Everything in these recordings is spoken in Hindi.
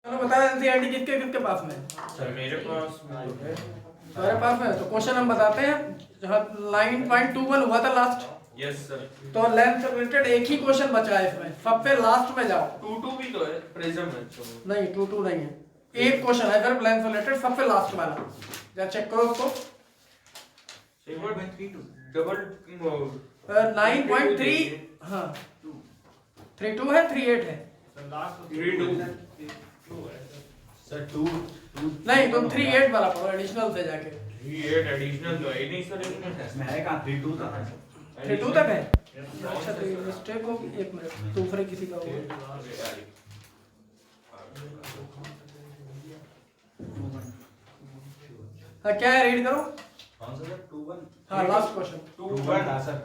चलो बताओ एनसीईआरटी किसके किसके पास में है? सर मेरे पास है। तुम्हारे पास में है तो क्वेश्चन हम बताते हैं। जहाँ 9.21 हुआ था लास्ट, यस सर। तो लेंथ से रिलेटेड एक ही क्वेश्चन बचा है इसमें, सब पे लास्ट में जाओ। 2 भी तो है, प्रिज्म है तो नहीं 2 नहीं है, एक क्वेश्चन है फिर लेंथ से रिलेटेड सब पे लास्ट वाला। जरा चेक करो उसको। 9.3 हाँ 32 है 38 है। सर 2 नहीं तुम 38 वाला पढ़ो एडिशनल से जाके। 38 एडिशनल तो है नहीं सर इसमें। इसमें है कहां 32 तक है 32 तक है। अच्छा तो ये मिस्टेक होगी, एक मिनट दूसरे किसी का होगा। हाँ क्या है रीड करो। कौन सा सर 21 हाँ लास्ट क्वेश्चन। 21 था सर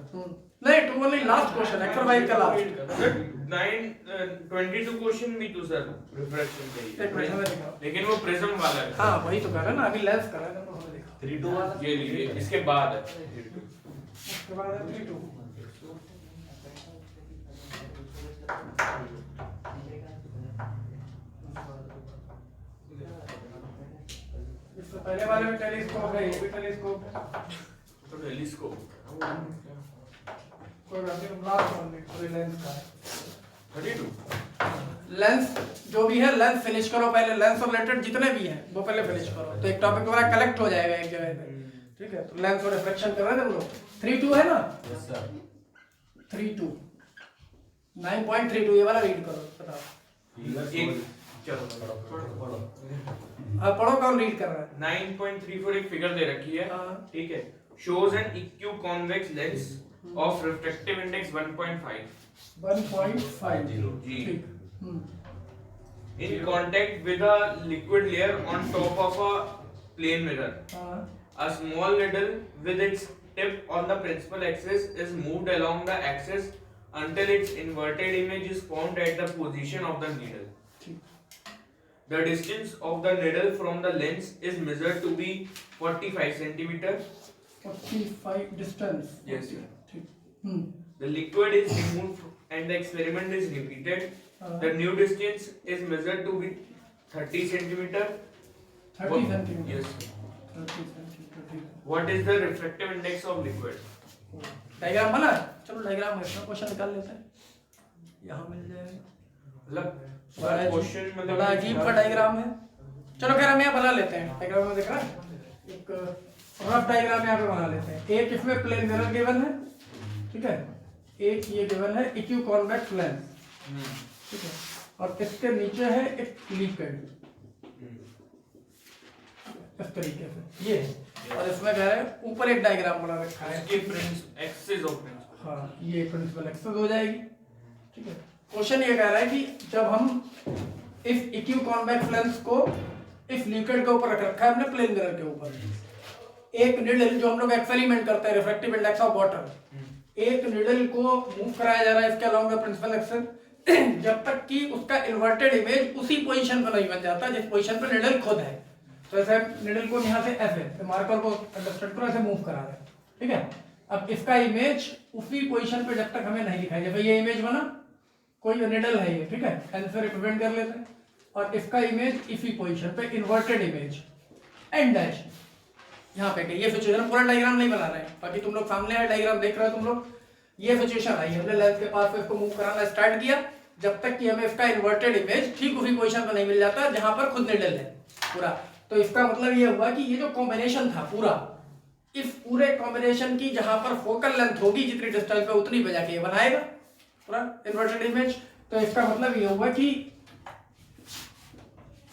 नहीं 2 नहीं लास्ट क्वेश्चन एक्सरसाइज का लास्ट। 22 क्वेश्चन भी तो सर रिफ्रेशिंग एक मिनट हमें चाहिए, दिखाओ। लेकिन वो प्रिज्म वाला है। हाँ वही तो कह रहा है ना, अभी लेंस कर रहा है तो हमें दिखाओ। 32 वाला ये लीजिए, इसके बाद है उसके बाद है 32। इससे पहले वाले में टेलीस्कोप है, ये भी टेलीस्कोप है। तो टेलीस्कोप कोई बात नहीं, लास्ट वन पूरे लेंस का है। 32 लेंस जो भी है लेंस फिनिश करो पहले, लेंस और रिलेटेड जितने भी हैं वो पहले फिनिश करो, तो एक टॉपिक तुम्हारा कलेक्ट हो जाएगा एक जगह पे। ठीक है तो लेंस और रिफ्लेक्शन कर रहे थे हम लोग। 32 है ना, यस सर 32 9.32 ये वाला रीड करो बताओ। एक चलो पढ़ो अब पढ़ो कौन रीड कर रहा है। 9.34 एक फिगर दे रखी है, हाँ। ठीक है। Shows an equiconvex lens of refractive index 1.5 1.5 जी। ठीक। in contact with a liquid layer on top of a plane mirror. हाँ A small needle with its tip on the principal axis is moved along the axis until its inverted image is formed at the position of the needle. ठीक। The distance of the needle from the lens is measured to be 45 centimeter. 45 distance. Yes, sir. ठीक। The liquid is removed and the experiment is repeated. The new distance is measured to be 30 centimeter. 30 centimetre. Yes. 30 centimetre ठीक है। What is the refractive index of liquid? Diagram बना है? चलो डायग्राम में क्वेश्चन निकाल लेते हैं, यहाँ मिल जाएगा। मतलब बड़ा क्वेश्चन मतलब बड़ा अजीब का डायग्राम है। चलो खैर हम यहाँ बना लेते हैं। डायग्राम में देख रहा है, एक रफ डायग्राम यहाँ पे बना लेते हैं। एक इसमें प्लेन मिरर गिवन है, ठीक है। एक ये गिवन है इक्यू कॉन्वेक्स लेंस, ठीक है। और इसके नीचे है एक लिक्विड इस तरीके से ये है। और इसमें क्या है ऊपर एक डायग्राम बना रखा है। इसके एक्सिस ऑफ प्रिंसिपल। हाँ ये प्रिंसिपल एक्सेस हो जाएगी, ठीक है। क्वेश्चन ये कह रहा है कि जब हम इस इक्यू कॉन्वेक्स लेंस को इस लिक्विड के ऊपर रख रखा है हमने प्लेन मिरर के ऊपर, एक निडल जो हम लोग एक्सपेरिमेंट करते हैं रिफ्रैक्टिव इंडेक्स ऑफ वाटर, एक निडल को मूव कराया जा रहा है इसके अलोंग द प्रिंसिपल एक्सेस जब तक कि उसका इन्वर्टेड इमेज उसी पोजीशन पर नहीं बन जाता जिस पोजीशन पर निडल खुद है। तो ऐसे निडल को यहाँ से ऐसे मार्कर को अंडरस्टैंड करो, ऐसे मूव करा रहे हैं, ठीक है। अब इसका इमेज उसी पोजीशन पे जब तक हमें नहीं दिखाई दे, भाई ये इमेज बना, कोई निडल है ये, ठीक है, एन से रिप्रेजेंट कर लेते हैं। और इसका इमेज इसी पोजीशन पे इन्वर्टेड इमेज एंड डैश यहाँ पे ये सिचुएशन, पूरा डायग्राम नहीं बना रहे हैं, बाकी तुम लोग सामने है डायग्राम देख रहे हो तुम लोग। ये सिचुएशन आई, हमने लेंस के पास इसको मूव कराना स्टार्ट किया जब तक कि हमें इसका इन्वर्टेड इमेज ठीक उसी पोजीशन पर नहीं मिल जाता जहां पर खुद निडल है पूरा। तो इसका मतलब ये हुआ कि ये जो कॉम्बिनेशन था पूरा, इस पूरे कॉम्बिनेशन की जहां पर फोकल लेंथ होगी जितनी डिस्टेंस पे उतनी पे जाके ये बनाएगा पूरा इन्वर्टेड इमेज। तो इसका मतलब ये हुआ कि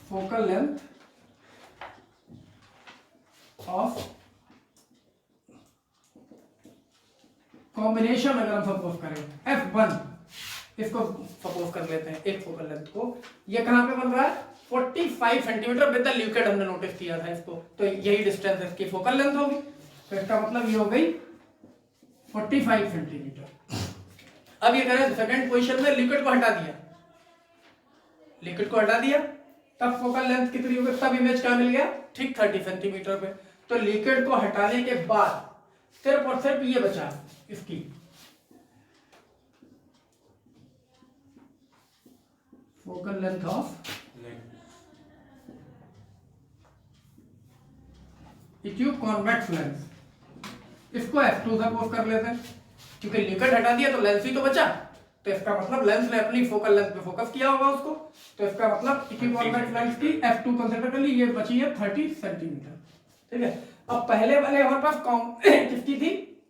फोकल लेंथ ऑफ कॉम्बिनेशन अगर हम सपोज करें F1, इसको सपोज कर लेते हैं एक फोकल लेंथ को, ये कहां पे बन रहा है 45 सेंटीमीटर विद द लिक्विड, हमने नोटिस किया था इसको, तो यही डिस्टेंस इसकी फोकल लेंथ होगी। तो इसका मतलब ये हो गई 45 सेंटीमीटर। अब ये करें सेकंड पोजीशन में लिक्विड को हटा दिया, लिक्विड को हटा दिया तब फोकल लेंथ कितनी होगी, तब इमेज क्या मिल गया ठीक 30 सेंटीमीटर पे। तो लिक्विड को हटाने के बाद सिर्फ और सिर्फ ये बचा इसकी focal length of equiconvex lens, इसको F2 सपोज कर लेते हैं, क्योंकि लिक्विड हटा दिया तो लेंस ही तो बचा, तो इसका मतलब लेंस ने अपनी फोकल लेंथ पे फोकस किया होगा उसको, तो इसका मतलब इक्यू कॉन्वेक्स लेंस की F2 कंसीडर कर ली, ये बची है 30 सेंटीमीटर। ठीक है, अब पहले वाले हमारे पास किसकी थी,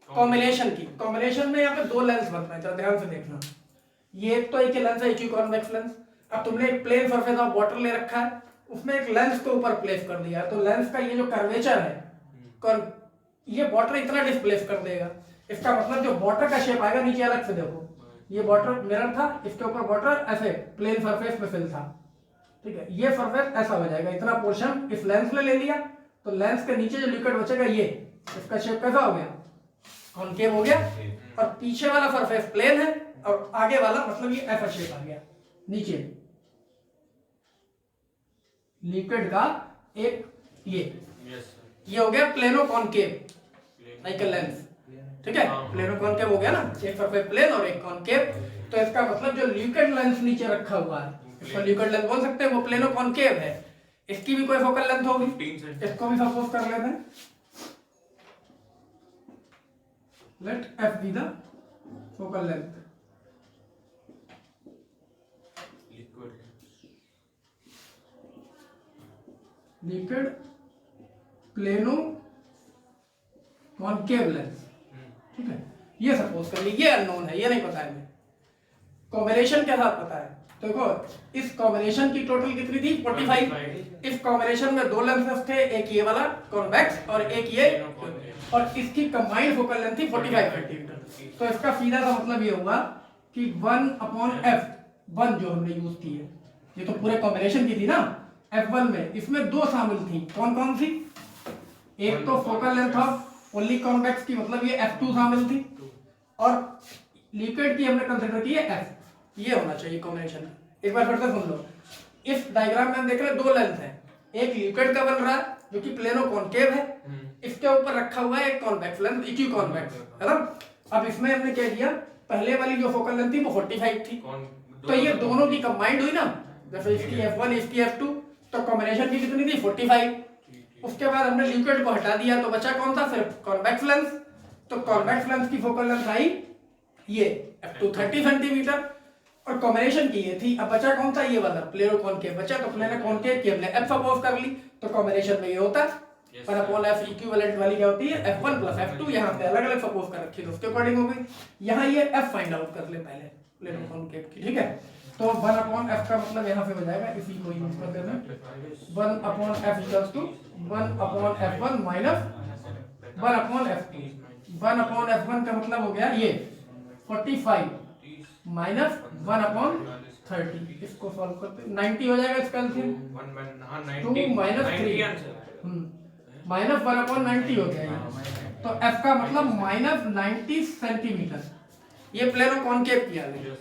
कॉम्बिनेशन की। कॉम्बिनेशन में यहाँ पे दो लेंस बनता है, जरा ध्यान से देखना, ये एक तो एक लेंस है इक्यू कॉन्वेक्स लेंस। अब तुमने एक प्लेन सरफेस ऑफ वाटर ले रखा है, उसमें एक लेंस को ऊपर प्लेस कर दिया, तो लेंस का ये जो कर्वेचर है, ये वाटर इतना डिस्प्लेस कर देगा, इसका मतलब जो वाटर का शेप आएगा नीचे अलग से देखो, ये वाटर मिरर था, इसके ऊपर वाटर ऐसे प्लेन सरफेस पे फिल था, ठीक है, ये सरफेस ऐसा हो जाएगा, इतना पोर्शन इस लेंस में ले लिया, तो लेंस के नीचे जो लिक्विड बचेगा ये, इसका शेप कैसा हो गया, कॉनकेव हो गया, और पीछे वाला सरफेस प्लेन है और आगे वाला मतलब ये ऐसा शेप आ गया नीचे लिक्विड का एक ये हो गया plano concave like a lens. ठीक है, प्लेनो कॉनकेव हो गया ना, एक सरफेस प्लेन और एक कॉनकेव, तो इसका मतलब जो लिक्विड लेंस नीचे रखा हुआ है इसको लिक्विड लेंस बोल सकते हैं, वो प्लेनो कॉनकेव है, इसकी भी कोई फोकल लेंथ होगी, इसको भी सपोज कर लेते हैं, let F be the focal length, liquid plano concave lens. ठीक है, ये सपोज कर ली, ये अननोन है, ये नहीं पता है हमें, कॉम्बिनेशन के साथ पता है, तो देखो इस कॉम्बिनेशन की टोटल कितनी थी 45, इस कॉम्बिनेशन में दो लेंसेस थे, एक ये वाला कॉन्वेक्स और एक ये, और इसकी कंबाइंड फोकल लेंथ थी 45 सेंटीमीटर, तो इसका सीधा सा मतलब ये हुआ कि 1/f1 जो हमने यूज की है, ये तो पूरे कॉम्बिनेशन की थी ना, F1 में इसमें दो शामिल थी, कौन कौन सी, एक तो focal length of only convex की मतलब ये F2 शामिल थी, और लिक्विड की हमने कंसीडर की है F, ये होना चाहिए कॉम्बिनेशन। एक बार फिर से सुन लो, इस डायग्राम में हम देख रहे हैं दो लेंस हैं, एक लिक्विड का बन रहा है जो कि प्लेनो कॉनकेव है, इसके ऊपर रखा हुआ है एक कॉन्वेक्स लेंस इक्यू कॉन्वेक्स, है ना। अब इसमें हमने क्या किया, पहले वाली जो फोकल लेंथ थी वो 45 थी, तो ये दोनों की कंबाइंड हुई ना, जैसे इसकी F1 इसकी F2, तो कॉम्बिनेशन की कितनी थी 45, उसके बाद हमने लिक्विड को हटा दिया तो बचा कौन सा, सिर्फ कॉन्वेक्स लेंस, तो कॉन्वेक्स लेंस की फोकल लेंथ आई ये F2 30 सेंटीमीटर, और कॉम्बिनेशन की ये थी, अब बचा कौन सा, ये वाला प्लेनो कॉनकेव बचा, तो प्लेनो कॉनकेव की हमने F सपोज कर ली, तो कॉम्बिनेशन में ये होता है 1/f इक्विवेलेंट वाली क्या होती है F1 + F2, यहाँ पे अलग अलग सपोज कर रखी है, तो उसके अकॉर्डिंग हो गई, यहाँ ये F फाइंड आउट कर ले पहले प्लेनो कॉनकेव की। ठीक है, तो 1/f का मतलब यहाँ पे हो जाएगा, इसी को यूज कर देना, 1/f = 1/f1 - 1/f2, 1/f1 का मतलब हो गया ये 45 - 1/30, इसको सॉल्व करते 90 हो जाएगा इसका आंसर, 2 - 3 -1/90 हो गया, तो f का मतलब -90 सेंटीमीटर, ये प्लेनो कॉनकेव किया है,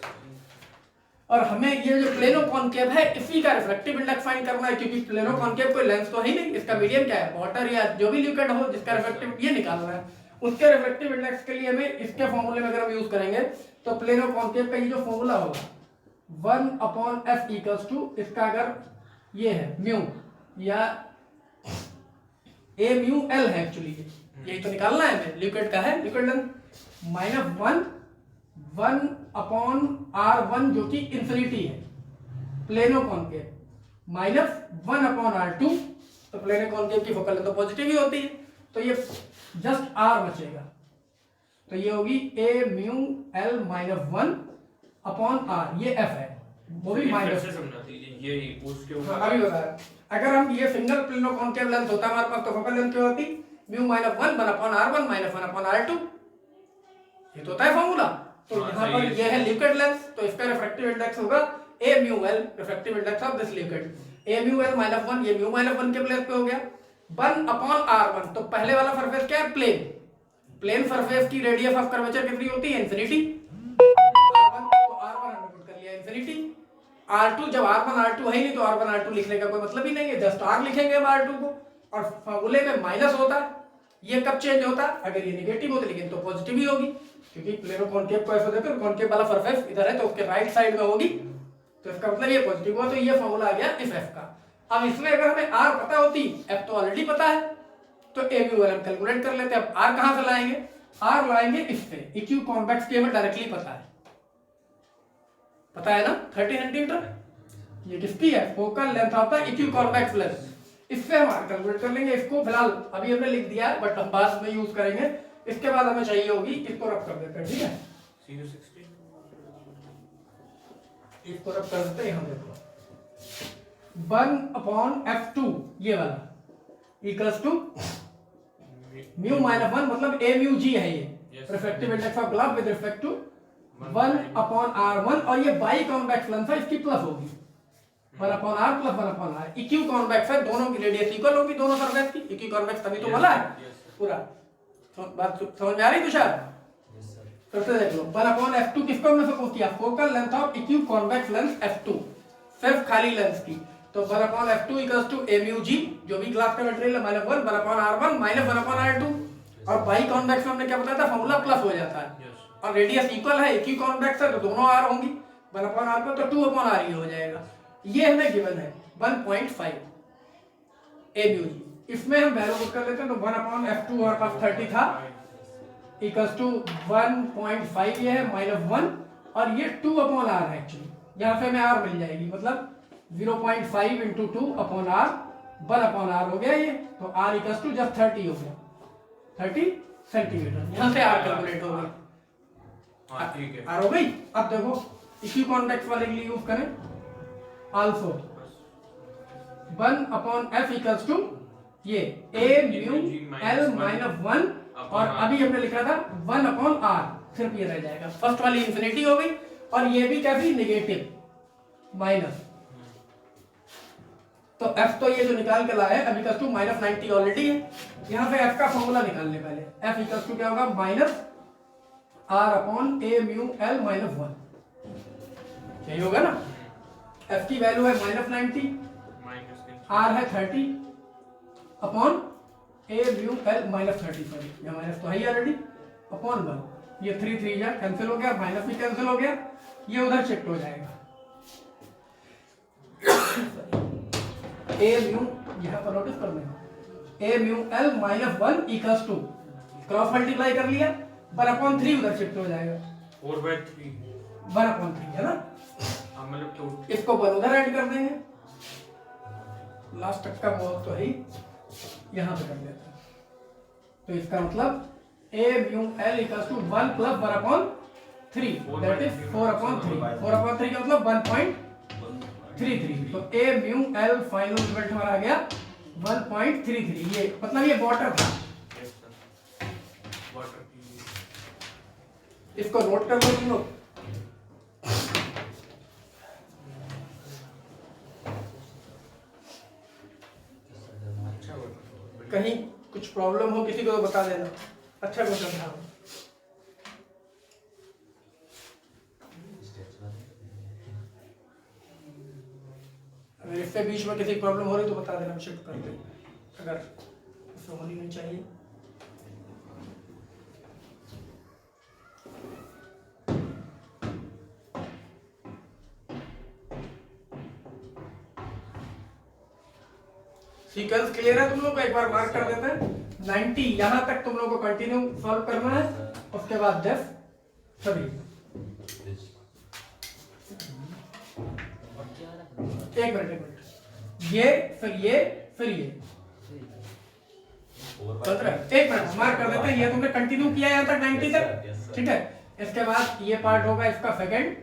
और हमें ये जो प्लेनो कॉनकेव है इसी का रिफ्रैक्टिव इंडेक्स फाइंड करना है, क्योंकि प्लेनो कॉनकेव कोई लेंस तो है ही नहीं, इसका मीडियम क्या है, वाटर या जो भी लिक्विड हो जिसका रिफ्रैक्टिव ये निकालना है, उसके रिफ्रैक्टिव इंडेक्स के लिए हमें इसके फॉर्मूले में अगर हम यूज करेंगे तो प्लेनो कॉनकेव का ये जो फॉर्मूला होगा 1/f = इसका अगर ये है म्यू या a म्यू l है, एक्चुअली यही तो निकालना है हमें, लिक्विड का है, लिक्विड लेंथ -1/r1 जो कि इंफिनिटी है, प्लेनो कॉनकेव -1/r2, तो प्लेनो कॉनकेव की फोकल लेंथ तो पॉजिटिव ही होती है, तो ये जस्ट r बचेगा, तो ये होगी a म्यू l - 1/r, ये f है, वो भी माइनस ये उसके ऊपर अभी बताया, अगर हम ये सिंगल प्लेनो कॉनकेव लेंथ होता हमारे पास तो फोकल लेंथ क्या होती, म्यू - 1 1/r1 - 1/r2, ये तो होता है फॉर्मूला, तो यहाँ पर ये है लिक्विड लेंस, तो इसका रिफ्रैक्टिव इंडेक्स होगा a mu l, refractive index of this liquid, a mu l - 1, ये म्यू - 1 के प्लेस पे हो गया, 1/r1, तो पहले वाला सरफेस क्या है, प्लेन, प्लेन सरफेस की रेडियस ऑफ कर्वेचर कितनी होती है, इंफिनिटी, r1 तो r1 हमने पुट कर लिया इंफिनिटी, r2 जब r1 r2 है ही नहीं तो r1 r2 लिखने का कोई मतलब ही नहीं है, जस्ट r लिखेंगे अब r2 को, और फॉर्मूले में माइनस होता है, ये कब चेंज होता है, अगर ये नेगेटिव होती लेकिन तो पॉजिटिव ही होगी, क्योंकि प्लेनो कॉनकेव को ऐसा देखो, कॉनकेव वाला सरफेस इधर है तो उसके राइट साइड में होगी, तो इसका मतलब ये पॉजिटिव हुआ, तो ये फॉर्मूला आ गया इस f का। अब इसमें अगर हमें r पता होती, f तो ऑलरेडी पता है, तो ए म्यू एल हम कैलकुलेट कर लेते हैं। अब आर कहां से लाएंगे? आर लाएंगे इससे, इक्यू कॉन्वेक्स की हमें डायरेक्टली पता है ना 30 सेंटीमीटर। ये किसकी है? Focal length of the equiconvex lens. इससे हम आर कैलकुलेट कर लेंगे। इसको फिलहाल अभी हमने लिख दिया है, बट हम बाद में यूज करेंगे। इसके बाद हमें चाहिए होगी, इसको रब कर देते हैं, ठीक है? 060 इसको रब कर देते हैं। यहाँ देखो 1/f2 ये वाला इक्वल्स टू म्यू माइनस 1, मतलब ए म्यू जी है ये refractive index of glass with respect to 1/r1, और ये बाई कॉन्वेक्स लेंस है, इसकी प्लस होगी 1/r प्लस 1/r। इक्यू कॉन्वेक्स है, दोनों की रेडियस इक्वल होगी, दोनों सरफेस की। इक्यू कॉन्वेक्स तभी तो बोला है पूरा। बात समझ में आ रही तुषार? फिर से देख लो 1/f2 किसको हमने सपोज किया? Focal length of equiconvex lens f2, सिर्फ खाली लेंस की। तो 1/f2 equals to a mu g, जो भी ग्लास का मटेरियल है, माइनस 1 1/r1 माइनस 1/r2। और बाई कॉन्वेक्स में हमने क्या बताया था? फॉर्मूला प्लस हो जाता है, और रेडियस इक्वल है, इक्यू कॉन्वेक्स है तो दोनों r होंगी 1/r पर, तो 2/r ही हो जाएगा। ये हमें गिवन है 1.5 a म्यू g। इसमें हम वैल्यू पुट कर लेते हैं, तो 1/f2 हमारे पास 30 था, इक्वल्स टू 1.5 ये है माइनस 1, और ये 2/r है एक्चुअली। यहाँ से हमें r मिल जाएगी, मतलब 0.5 इंटू 2/r 1/r हो गया ये। तो r इक्वल्स टू जस्ट 30 हो गया, 30 सेंटीमीटर। यहाँ से r कैलकुलेट हो गई। ठीक है, r हो गई। अब देखो इक्यू कॉन्वेक्स वाले के लिए यूज करें, आल्सो 1/f इक्वल्स टू ये a म्यू l माइनस 1, और अभी हमने लिखा था 1/r, सिर्फ ये रह जाएगा। फर्स्ट वाली इंफिनिटी हो गई, और ये भी कैसी? Negative minus. तो f तो ये जो निकाल के लाए अब इक्वल्स टू माइनस 90 ऑलरेडी है। यहाँ पे f का फॉर्मूला निकालने पहले, f इक्वल्स टू क्या होगा? Minus r upon a mu l minus 1, यही होगा ना? f की वैल्यू है माइनस 90, r है 30 upon a mu l minus 30, sorry यहाँ माइनस तो है ही ऑलरेडी, अपॉन 1। ये 3 3 जा कैंसिल हो गया, माइनस भी कैंसिल हो गया, ये उधर शिफ्ट हो जाएगा। a म्यू यहाँ पर नोटिस कर लेना, a mu l minus 1 equals to, cross multiply कर लिया, 1/3 उधर शिफ्ट हो जाएगा, 4/3 1/3 है ना? मतलब तो इसको 1 उधर ऐड कर देंगे, लास्ट तक का बहुत तो है ही, यहाँ पे कर लेते हैं। तो इसका मतलब a म्यू l इक्वल्स टू 1 प्लस 1/3, दैट इज 4/3। 4/3 का मतलब 1.33। तो a mu l final result हमारा आ गया 1.33। ये मतलब ये वाटर था। इसको नोट कर लो तुम लोग। कहीं कुछ प्रॉब्लम हो किसी को तो बता देना। अच्छा क्वेश्चन था। अगर इससे बीच में किसी प्रॉब्लम हो रही तो बता देना, शिफ्ट कर दे, अगर इससे होनी नहीं चाहिए। सीक्वेंस क्लियर है तुम लोग को? एक बार मार्क कर देते हैं। 90 यहां तक तुम लोग को कंटिन्यू सॉल्व करना है, उसके बाद डेफ सभी। एक मिनट, ये फिर ये फिर ये चल रहा है। एक मिनट मार्क कर देते हैं। ये तुमने कंटिन्यू किया यहां तक 90 तक, ठीक है? इसके बाद ये पार्ट होगा इसका सेकंड,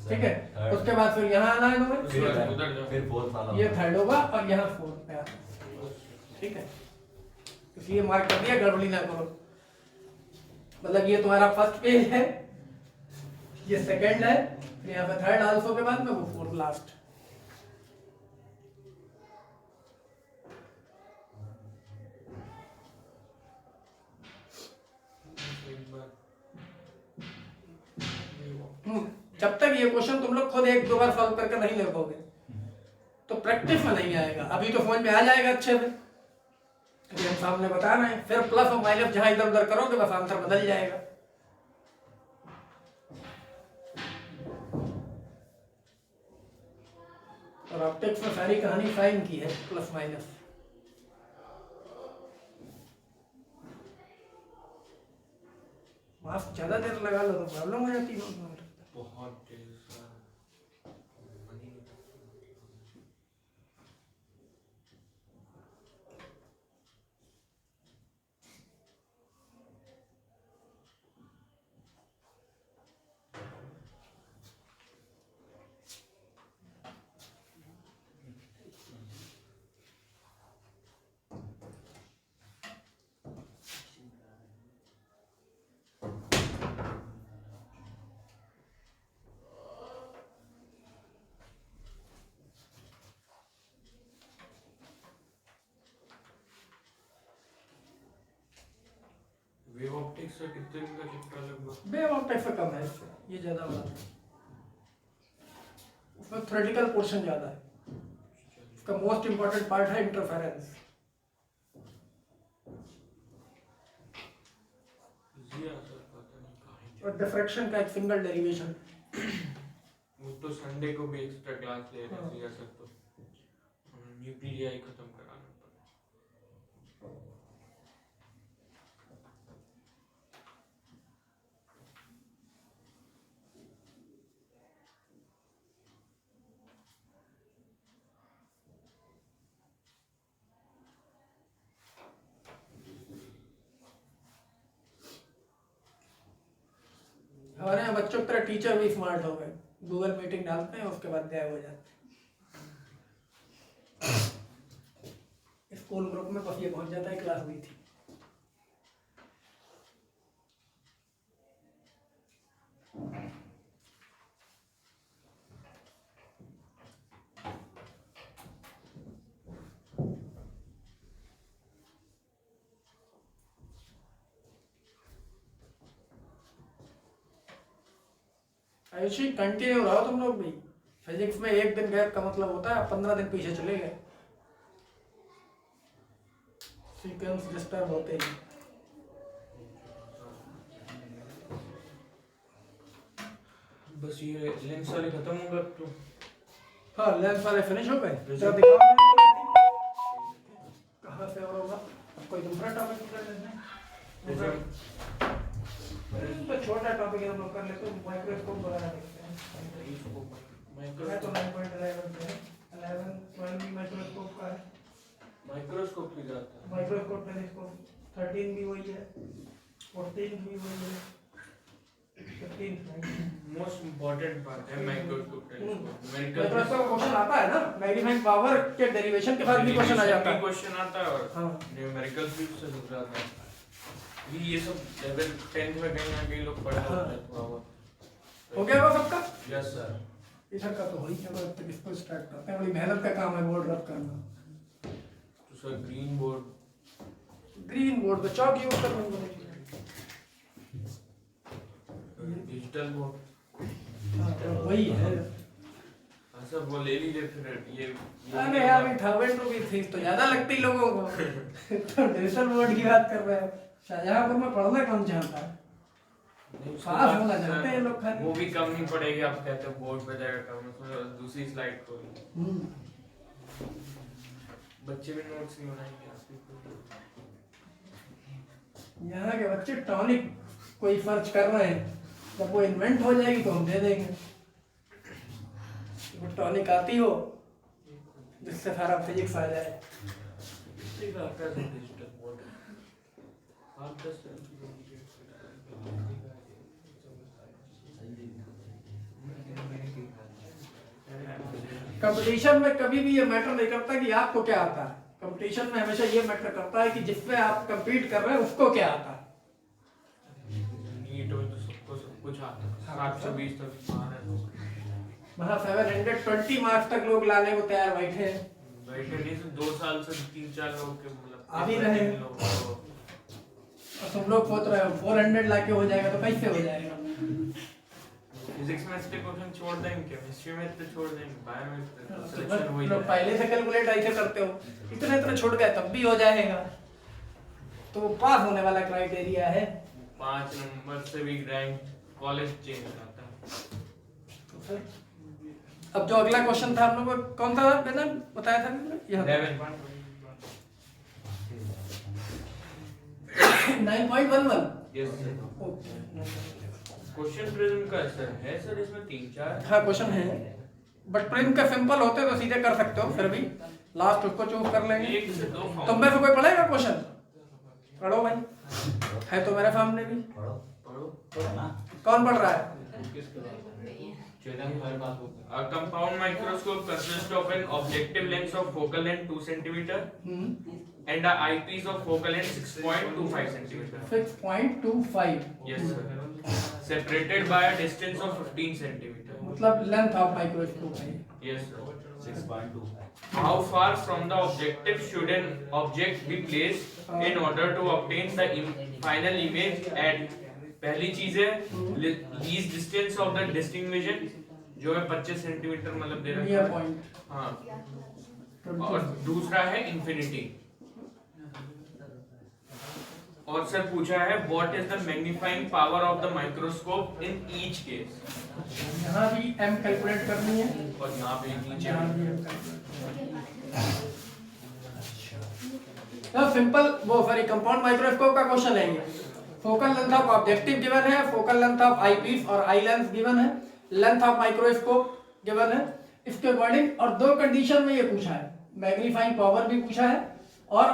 ठीक है? उसके बाद फिर यहाँ आना है तुम्हें, फिर फोर्थ वाला, ये थर्ड होगा और यहाँ फोर्थ पे आना, ठीक है? इसलिए मार्क कर दिया, गड़बड़ी ना करो। मतलब ये तुम्हारा फर्स्ट पेज है, ये सेकंड है, यहाँ पे थर्ड आल्सो के बाद में वो फोर्थ लास्ट। जब तक ये क्वेश्चन तुम लोग खुद एक दो बार सॉल्व करके नहीं लिखोगे तो प्रैक्टिस में नहीं आएगा। अभी तो समझ में आ जाएगा अच्छे से, क्योंकि हम सामने बता रहे हैं। फिर प्लस और माइनस जहां इधर उधर करोगे बस आंसर बदल जाएगा। और ऑप्टिक्स में सारी कहानी साइन की है, प्लस माइनस। मास्क ज़्यादा देर लगा लो तो प्रॉब्लम हो जाती है। बहुत तेज वेव ऑप्टिक्स का कितने दिन का चैप्टर लगभग? वेव ऑप्टिक्स से कम है इससे, ये ज़्यादा बड़ा है, उसमें थ्योरेटिकल पोर्शन ज़्यादा है। इसका मोस्ट इम्पोर्टेंट पार्ट है इंटरफेरेंस। और डिफ्रैक्शन का एक सिंगल डेरिवेशन। वो तो संडे को भी एक्स्ट्रा क्लास ले रहे हैं सर, तो न्यूक्लियाई खत्म कराना पड़ा। हमारे यहाँ बच्चों की तरह टीचर भी स्मार्ट हो गए, गूगल मीटिंग डालते हैं उसके बाद गायब हो जाते हैं। स्कूल ग्रुप में बस ये पहुंच जाता है क्लास हुई थी। आयुषी कंटिन्यू रहो तुम लोग भी। फिजिक्स में एक दिन गैप का मतलब होता है 15 दिन पीछे चले गए, सीक्वेंस डिस्टर्ब होते ही। बस ये लेंस वाले खत्म होगा अब तो। हाँ लेंस वाले फिनिश हो गए। Result- जब दिखाओ कहाँ से और होगा, कोई दूसरा टॉपिक कर लेते हैं। तो छोटा टॉपिक है हम लोग कर लेते हैं, माइक्रोस्कोप वगैरह देखते हैं। मैं तो 9.11 पे है, 11 12 भी माइक्रोस्कोप का है। माइक्रोस्कोप की जाता है। माइक्रोस्कोप टेलीस्कोप 13 भी वही है, 14 भी वही है, 15 मोस्ट इम्पोर्टेंट पार्ट है माइक्रोस्कोप टेलीस्कोप। माइक्रोस्कोप का क्वेश्चन आता है ना, मैग्नीफाइंग पावर के डेरिवेशन के बाद भी क्वेश्चन आ जाता है। क्वेश्चन आता है और हाँ न्यूमेरिकल भी उससे जुड़ जाता है। ये सब लेवल 10th में कहीं ना कहीं लोग पढ़ा होता है थोड़ा बहुत। हो गया वो सबका? Yes sir. इधर का तो हो ही गया, तब इसको स्टार्ट करते हैं। बड़ी मेहनत का काम है बोर्ड रब करना। तो सर ग्रीन बोर्ड पे चौक यूज करना पड़ेगा। डिजिटल बोर्ड हाँ वही है। सर वो ले लीजिए फिर ये अरे यार 1000 रुपीज फीस तो ज्यादा लगती लोगों को। तो डिजिटल बोर्ड की बात कर रहे हैं। शाहजहांपुर में पढ़ना कौन चाहता है, पास होना चाहते हैं लोग खाली। वो भी कम नहीं पड़ेगी, आप कहते हैं बोर्ड पे जाएगा कम, उसमें दूसरी स्लाइड को बच्चे भी नोट्स नहीं बनाएंगे आपके। यहाँ के बच्चे टॉनिक कोई सर्च कर रहे हैं, जब वो इन्वेंट हो जाएगी तो हम दे देंगे। वो टॉनिक आती हो जिससे सारा फिजिक्स आ जाए। डिजिटल बोर्ड आप 10 कंपटीशन में कभी भी ये मैटर नहीं करता कि आपको क्या आता है। कंपटीशन में हमेशा ये मैटर करता है कि जिसमें आप compete कर रहे हैं उसको क्या आता है। नीट में तो सबको सब कुछ आता है, 720 तक आ रहा है। वहाँ 720 मार्क्स तक लोग लाने को तैयार बैठे हैं। बैठे नहीं तो 2 साल से 3-4 लोग के मतलब आ भी रहे हैं। और तुम लोग सोच रहे हो 400 लाके हो जाएगा, तो कैसे हो जाएगा। फिजिक्स में से क्वेश्चन छोड़ देंगे, केमिस्ट्री में तो छोड़ देंगे, बायो में तो सिलेक्शन हो ही लोग जाएगा। पहले से कैलकुलेट ऐसे करते हो, इतने छूट गए तब भी हो जाएगा। तो वो पास होने वाला क्राइटेरिया है। 5 नंबर से भी रैंक कॉलेज चेंज हो जाता है। तो फिर अब जो अगला क्वेश्चन था हम लोग को कौन सा मैंने बताया था? 9.11 yes sir. Okay, question prism का सर है सर, इसमें 3-4 हाँ क्वेश्चन है, बट प्रिज्म का सिंपल होते तो सीधे कर सकते हो, फिर भी लास्ट उसको चूज कर लेंगे। 1 से 2 तुम में से कोई पढ़ेगा क्वेश्चन? पढ़ो भाई, है तो मेरे सामने भी। पढ़ो ना। कौन पढ़ रहा है? A compound microscope consists of an objective lens of focal length 2 centimeter and a eyepiece of focal length 6.25 centimeter. 6.25 Yes sir. Separated by a distance of 15 centimeter. मतलब लेंथ ऑफ माइक्रोस्कोप है। Yes sir. 6.2 How far from the objective should an object be placed in order to obtain the final image at पहली चीज है लीस्ट डिस्टेंस ऑफ द डिस्टिंग्विशन जो है 25 सेंटीमीटर मतलब दे रहा है नियर पॉइंट। हाँ, और दूसरा है इंफिनिटी। और सर पूछा है what is the magnifying power of the microscope in each case. यहाँ भी m कैलकुलेट करनी है और यहाँ पे नीचे यहाँ भी m कैलकुलेट। तो सिंपल वो सॉरी कंपाउंड माइक्रोस्कोप का क्वेश्चन है ये। Focal length of objective given है, फोकल लेंथ ऑफ आईपीस और आई लेंस गिवन है, लेंथ ऑफ माइक्रोस्कोप गिवन है, इसके अकॉर्डिंग और दो कंडीशन में ये पूछा है, मैग्नीफाइंग पावर भी पूछा है और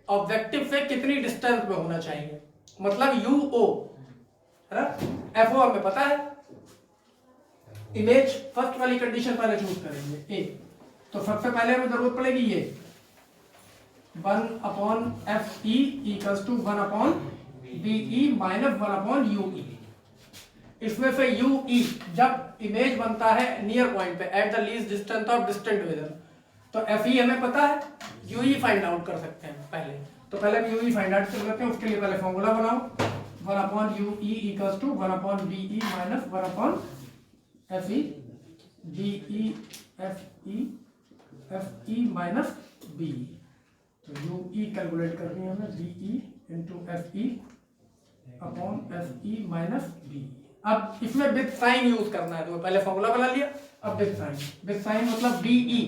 ऑब्जेक्टिव से कितनी डिस्टेंस पे होना चाहिए, मतलब यूओ है ना। एफओ हमें पता है, इमेज फर्स्ट वाली कंडीशन पहले चूज करेंगे ए, तो सबसे पहले हमें जरूरत पड़ेगी ये 1/FE equals to 1/BE minus 1/UE। इसमें से UE जब इमेज बनता है नियर पॉइंट पे at the least distance of distant vision, तो FE हमें पता है, UE फाइंड आउट कर सकते हैं पहले। तो पहले हम UE फाइंड आउट कर लेते हैं, उसके लिए पहले फॉर्मूला बनाओ 1/UE equals to 1/BE minus 1/FE FE minus BE। तो UE कैलकुलेट करनी है हमें, BE into FE upon FE minus BE। अब इसमें विद साइन यूज करना है, तो पहले फॉर्मूला बना लिया, अब विद साइन मतलब BE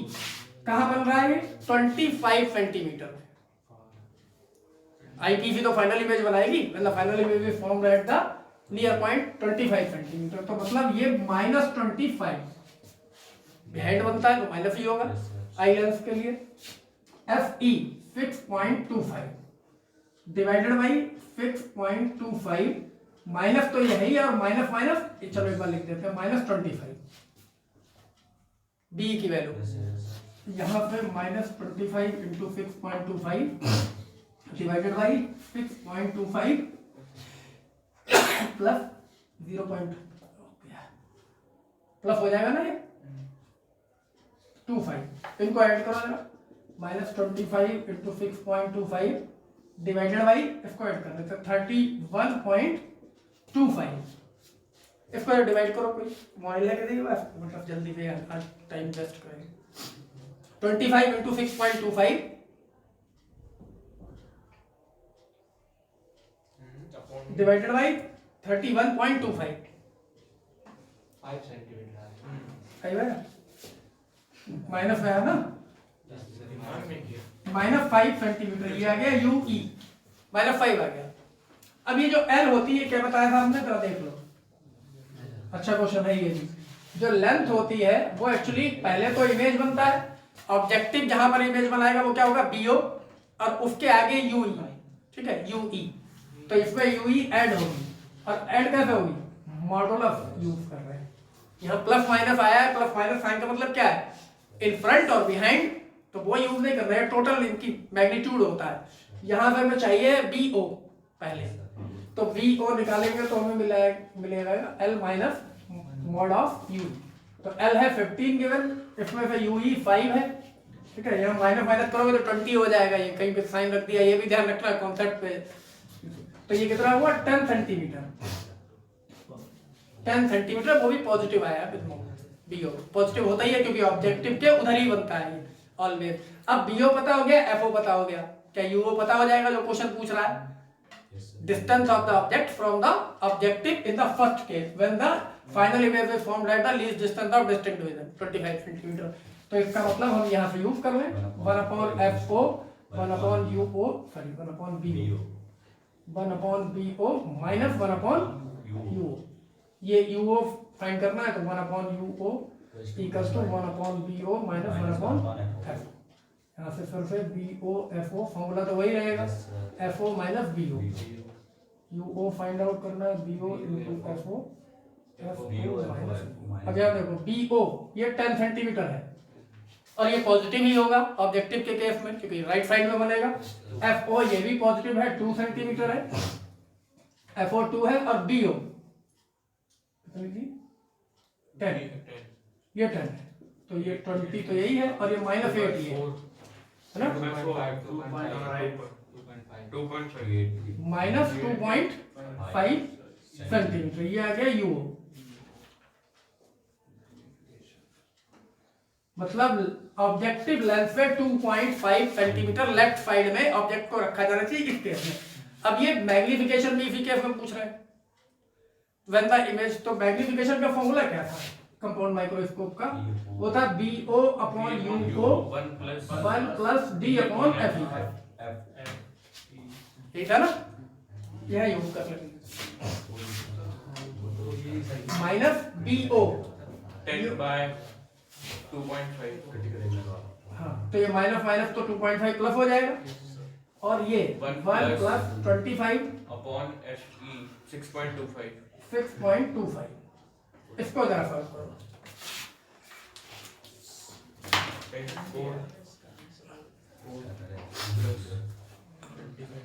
कहाँ बन रहा है, 25 सेंटीमीटर। आईपीसी तो फाइनल इमेज बनाएगी, मतलब final image is formed at the near point 25 centimetre, तो मतलब ये -25 बिहाइंड बनता है तो माइनस ही होगा आई लेंस के लिए। FE 6.25 डिवाइडेड बाई 6.25 माइनस तो यही है और माइनस माइनस चलो एक बार लिख देते हैं -25 बी की वैल्यू यहाँ पे -25 into 6.25 divided by 6.25 plus 0. Plus हो जाएगा ना ये 25, इनको ऐड करो जरा, -25 इंटू 6.25 डिवाइडेड बाई इसको ऐड कर देते 31.25। इसको डिवाइड करो, कोई मोबाइल लेके देखिए बस, मतलब जल्दी से आज टाइम वेस्ट करेंगे। 25 इंटू 6.25 डिवाइडेड बाई 31.25 5 सेंटीमीटर सही है, माइनस में है ना, -5 सेंटीमीटर ये आ गया UE, -5 आ गया। अब ये जो L होती है क्या बताया था हमने, जरा देख लो, अच्छा क्वेश्चन है ये भी। जो लेंथ होती है वो एक्चुअली पहले तो इमेज बनता है, ऑब्जेक्टिव जहां पर इमेज बनाएगा वो क्या होगा BO, और उसके आगे UE, ठीक है UE, तो इसमें UE ऐड होगी, और ऐड कैसे होगी, मॉडुलस यूज कर रहे हैं, यहाँ प्लस माइनस आया है, प्लस माइनस साइन का मतलब क्या है, इन फ्रंट और बिहाइंड, तो वो यूज नहीं कर रहे हैं, टोटल इनकी मैग्नीट्यूड होता है। यहाँ पे हमें चाहिए BO पहले, तो BO निकालेंगे तो हमें मिलेगा L minus mod of U, तो L है 15 गिवन, इसमें से UE 5 है, ठीक है, यहाँ माइनस माइनस करोगे तो 20 हो जाएगा, ये कहीं पे साइन रख दिया, ये भी ध्यान रखना है कॉन्सेप्ट पे। तो ये कितना हुआ 10 सेंटीमीटर, 10 सेंटीमीटर, वो भी पॉजिटिव आया है, BO पॉजिटिव होता ही है क्योंकि ऑब्जेक्टिव के उधर ही बनता है ऑलवेज। अब BO पता हो गया, FO पता हो गया, क्या UO पता हो जाएगा जो क्वेश्चन पूछ रहा है, distance of the object from the objective in the first case when the final image is formed at the least distance of distinct vision 25 centimetre. तो इसका मतलब हम यहाँ से यूज कर लें 1/FO 1/UO sorry 1/BO, 1 upon b o minus 1 upon u. ये यू ओ फाइंड करना है तो 1 upon u o equals to 1 upon b o minus 1 upon f. यहाँ से फिर से b o f o formula तो वही रहेगा, f o minus b o. U o find out करना है b o into f o minus. अब यहाँ देखो बी ओ ये 10 सेंटीमीटर है और ये पॉजिटिव ही होगा ऑब्जेक्टिव के केस में क्योंकि राइट साइड में बनेगा। एफ ओ ये भी पॉजिटिव है 2 सेंटीमीटर है, एफ ओ 2 है और बी ओ 10, ये 10 है तो ये 20 तो यही है और ये माइनस 8 ये है ना, माइनस 2.5 सेंटीमीटर ये आ गया यू। मतलब ऑब्जेक्टिव लेंस पे 2.5 सेंटीमीटर लेफ्ट साइड में ऑब्जेक्ट को रखा जाना चाहिए इस केस में। अब ये मैग्निफिकेशन भी इसी केस में पूछ रहे हैं व्हेन द इमेज, तो मैग्निफिकेशन का फॉर्मूला क्या था कंपाउंड माइक्रोस्कोप का, वो था बी ओ अपॉन यू को 1 प्लस डी अपॉन एफ ठीक है ना, यह यूज कर लेंगे माइनस बी ओ 10 बाय 2.5। हाँ तो ये माइनस माइनस तो 2.5 प्लस हो जाएगा और ये 1 प्लस 25 अपॉन एफ ई 6.25। 6.25 इसको जरा सॉल्व करो। 4 प्लस 25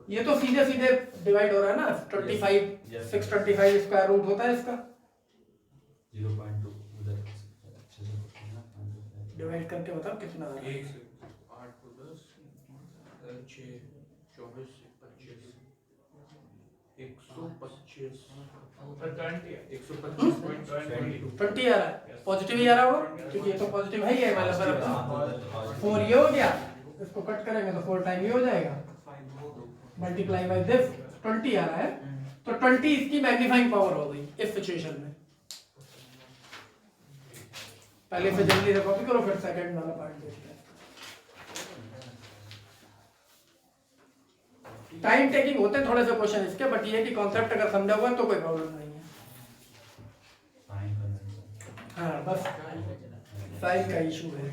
ये तो सीधे सीधे डिवाइड हो रहा है ना 25 625 स्क्वायर रूट होता है इसका, 0.2 उधर अच्छे से डिवाइड करके बताओ कितना आ रहा है। 1 से 8 को 10 6 24 25 125 125.22 20 आ रहा है, पॉजिटिव ही आ रहा होगा क्योंकि ये तो पॉजिटिव है ही है माइनस बराबर 4 ये हो गया, इसको कट करेंगे तो 4 टाइम ये हो जाएगा मल्टीप्लाई बाय दिस 20 आ रहा है तो 20 इसकी मैग्नीफाइंग पावर हो गई इस सिचुएशन में। पहले से जल्दी से कॉपी करो फिर सेकंड वाला पार्ट देखते हैं। टाइम टेकिंग होते हैं थोड़े से क्वेश्चन इसके, बट ये कि कॉन्सेप्ट अगर समझा हुआ तो कोई प्रॉब्लम नहीं है। हाँ बस साइज का इशू है।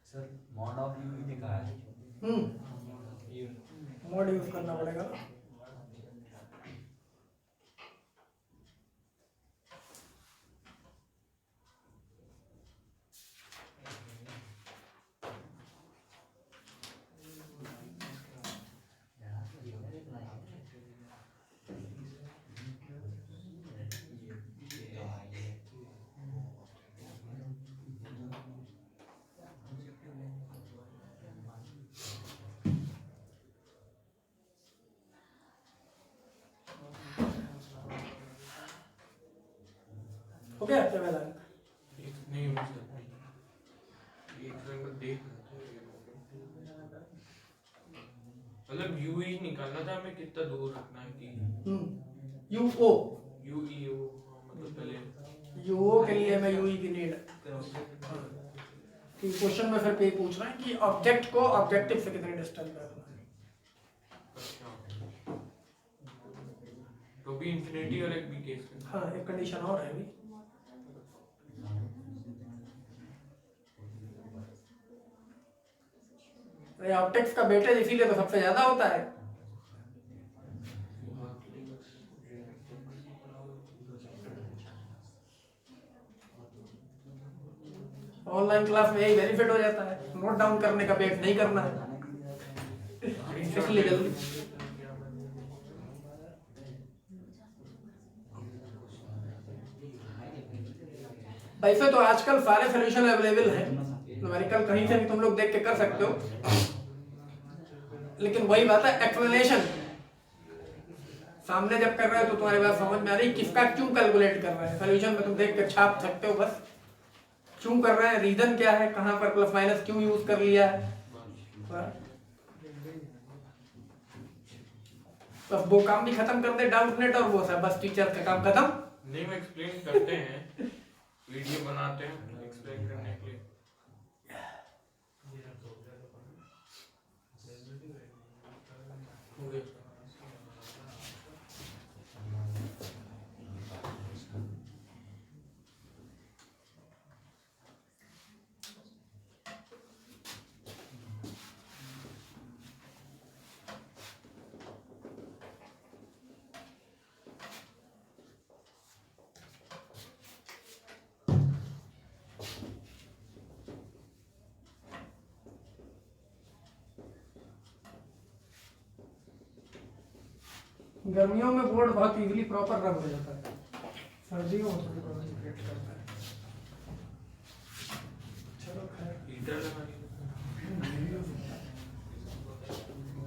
सर मॉड ऑफ यू दिखा है मॉड यूज करना पड़ेगा। हो गया क्या वेदांत? नहीं हो सकता, एक सेकंड देख, मतलब यू ही निकालना था हमें, कितना दूर रखना है कि यू ओ यू ई ओ, मतलब पहले यू ओ के लिए मैं यू ई की नीड कि क्वेश्चन में फिर पे पूछ रहा है कि ऑब्जेक्ट को ऑब्जेक्टिव से कितने डिस्टेंस पे रखना है। अच्छा, तो भी इंफिनिटी और एक भी केस में। हाँ, एक कंडीशन और है अभी। ऑप्टिक्स का वेटेज इसीलिए तो सबसे ज्यादा होता है। ऑनलाइन क्लास में यही बेनिफिट हो जाता है, नोट डाउन करने का वेट नहीं करना है, इसलिए जल्दी। वैसे तो आजकल सारे सोल्यूशन अवेलेबल हैं, न्यूमेरिकल कहीं से भी तुम लोग देख के कर सकते हो, लेकिन वही बात है एक्सप्लेनेशन सामने जब कर रहे हो तो तुम्हारी बात समझ में आ रही किसका क्यों कैलकुलेट कर रहे हैं। सोल्यूशन में तुम देख के छाप सकते हो बस, क्यों कर रहे हैं, रीजन क्या है, कहां पर प्लस माइनस क्यों यूज कर लिया है, बस वो काम भी खत्म कर दे डाउट नेट, और वो सब बस टीचर का काम खत्म। नहीं, वो एक्सप्लेन करते हैं, वीडियो बनाते हैं एक्सप्लेन करने के लिए। हो गया। गर्मियों में बोर्ड बहुत इजीली प्रॉपर रब हो जाता है, सर्दियों में थोड़ी प्रॉब्लम क्रिएट करता है। चलो खैर, हीटर लगा लिया,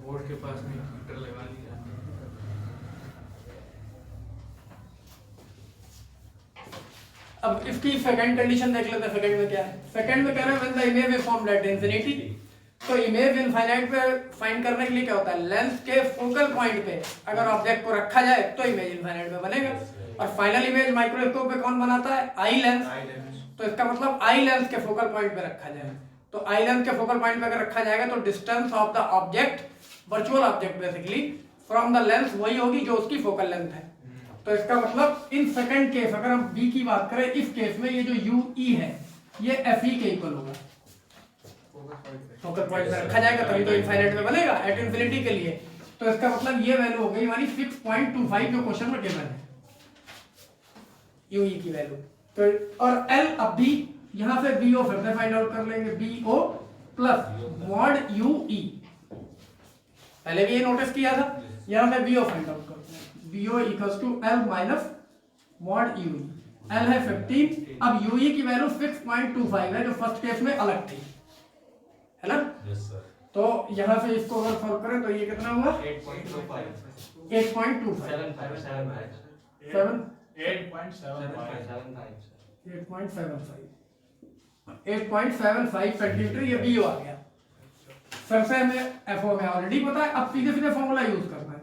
बोर्ड के पास में हीटर लगा लिया। अब इसकी सेकंड कंडीशन देख लेते हैं। सेकंड में क्या है, सेकंड में कह रहे हैं when the image is formed at infinity, तो इमेज इनफाइनाइट पे फाइंड करने के लिए क्या होता है, लेंस के फोकल पॉइंट पे अगर ऑब्जेक्ट को रखा जाए तो इमेज इनफाइनाइट में बनेगा। और फाइनल इमेज माइक्रोस्कोप पे कौन बनाता है, आई लेंस, तो इसका मतलब आई लेंस के फोकल पॉइंट पे रखा जाए। तो आई लेंस के फोकल पॉइंट पे अगर रखा जाएगा तो distance of the object, virtual object basically, from the lens वही होगी जो उसकी फोकल लेंथ है। तो इसका मतलब इन सेकंड केस अगर हम बी की बात करें, इस केस में ये जो यू ई है ये एफ ई के इक्वल होगा। फोकल पॉइंट पे रखा जाएगा तभी तो इनफाइनाइट में बनेगा एट इंफिनिटी के लिए। तो इसका मतलब ये वैल्यू हो गई हमारी 6.25 जो क्वेश्चन में गिवन है, यू ई की वैल्यू। तो और एल अब भी यहां से बी ओ फिर से फाइंड आउट कर लेंगे, b o plus mod u e, पहले भी ये नोटिस किया था, यहां से बी ओ फाइंड आउट करते हैं, b o equals to l minus mod u e. L है 15, अब यू ई की वैल्यू 6.25 है जो फर्स्ट केस में अलग थी, है ना। Yes sir. तो यहाँ से इसको अगर सॉल्व करें तो ये कितना हुआ, 8.25 8.25 8.75 सेंटीमीटर ये बी आ गया। फिर से हमें एफ ओ में ऑलरेडी पता है, अब सीधे सीधे फॉर्मूला यूज करना है,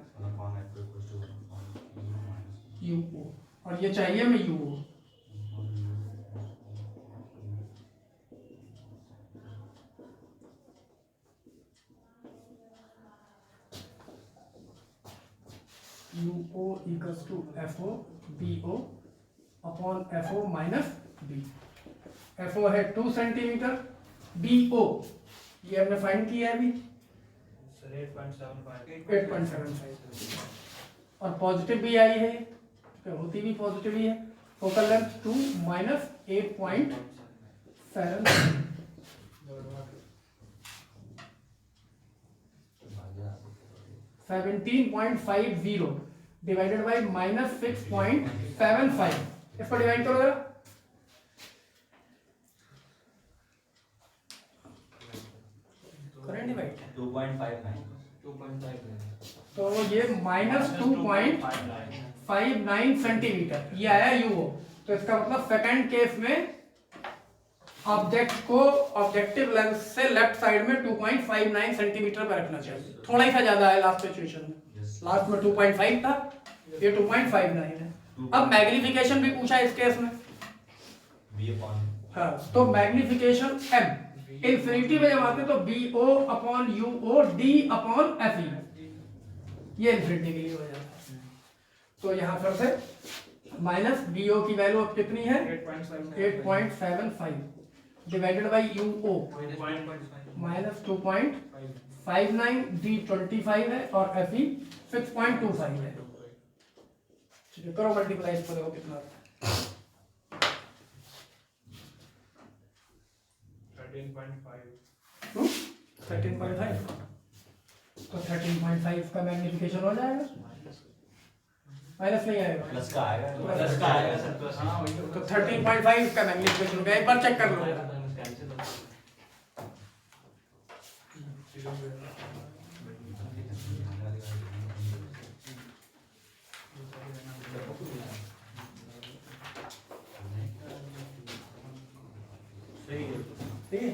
यू ओ, और ये चाहिए हमें u o. UO equals to FO BO upon FO minus B। FO है 2 सेंटीमीटर, BO ये हमने फाइंड किया है अभी 8.75 और पॉजिटिव भी आई है, तो होती भी पॉजिटिव ही है। Focal length 2 minus 8.7 17.50 divided by minus 6.75, इसको डिवाइड करो जरा। करें डिवाइड 2.59 तो ये माइनस 2.59 सेंटीमीटर ये आया यूओ। तो इसका मतलब सेकंड केस में ऑब्जेक्ट को ऑब्जेक्टिव लेंस से लेफ्ट साइड में 2.59 सेंटीमीटर पर रखना चाहिए, थोड़ा ही सा ज्यादा है लास्ट सिचुएशन में। लास्ट में 2.5 था, ये 2.59 है। अब मैग्निफिकेशन भी पूछा इस केस में, हाँ, तो मैग्निफिकेशन m इंफिनिटी में जब आते तो BO upon UO D upon FE, ये इंफिनिटी के लिए हो जाता है। तो यहाँ पर से माइनस BO की वैल्यू अब कितनी है 8.75 divided by UO minus 2.59, D 25 है और FE 6.25 है। ठीक है, करो मल्टीप्लाई, इसको देखो कितना आता है। 13.5 तो 13.5 का मैग्निफिकेशन हो जाएगा, माइनस नहीं आएगा, प्लस का आएगा सर, प्लस। तो 13.5 का मैग्निफिकेशन हो गया। एक बार चेक कर लो। ठीक है,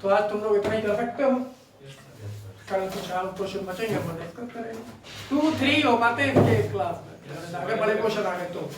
तो आज तुम लोग इतना ही कर सकते हो। कल कुछ और क्वेश्चन बचेंगे, हम डिस्कस करेंगे। 2-3 हो पाते हैं इनके क्लास में, आगे बड़े क्वेश्चन आ गए तो